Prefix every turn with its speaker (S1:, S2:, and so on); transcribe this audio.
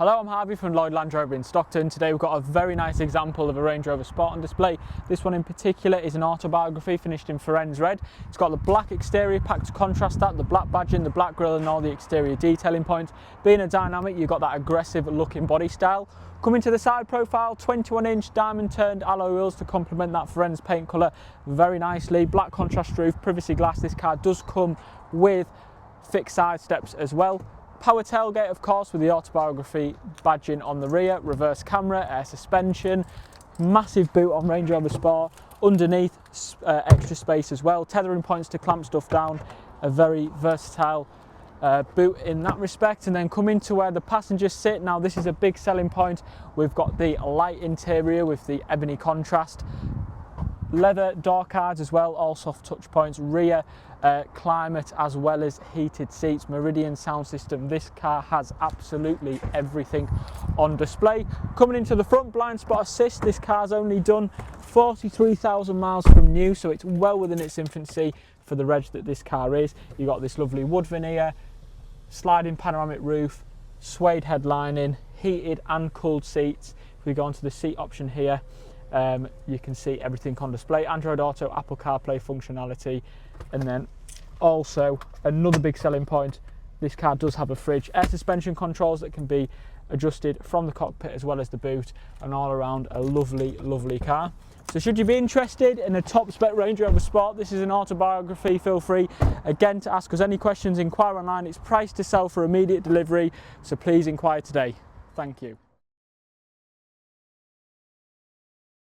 S1: Hello, I'm Harvey from Lloyd Land Rover in Stockton. Today we've got a very nice example of a Range Rover Sport on display. This one in particular is an autobiography finished in Firenze Red. It's got the black exterior pack to contrast that, the black badging, the black grille and all the exterior detailing points. Being a dynamic, you've got that aggressive looking body style. Coming to the side profile, 21-inch diamond turned alloy wheels to complement that Firenze paint colour very nicely. Black contrast roof, privacy glass. This car does come with fixed side steps as well. Power tailgate, of course, with the autobiography badging on the rear, reverse camera, air suspension, massive boot on Range Rover Sport, underneath extra space as well, tethering points to clamp stuff down, a very versatile boot in that respect. And then coming to where the passengers sit, now this is a big selling point. We've got the light interior with the ebony contrast, leather door cards as well, all soft touch points, rear climate as well as heated seats, Meridian Sound system. This car has absolutely everything on display. Coming into the front, blind spot assist. This car's only done 43,000 miles from new, so it's well within its infancy for the reg that this car is. You've got this lovely wood veneer, sliding panoramic roof, suede headlining, heated and cooled seats. If we go onto the seat option here, you can see everything on display. Android Auto, Apple CarPlay functionality, and then also another big selling point, this car does have a fridge, air suspension controls that can be adjusted from the cockpit as well as the boot, and all around a lovely car. So should you be interested in a top spec Range Rover Sport, this is an autobiography, feel free again to ask us any questions, inquire online. It's priced to sell for immediate delivery, so please inquire today. Thank you.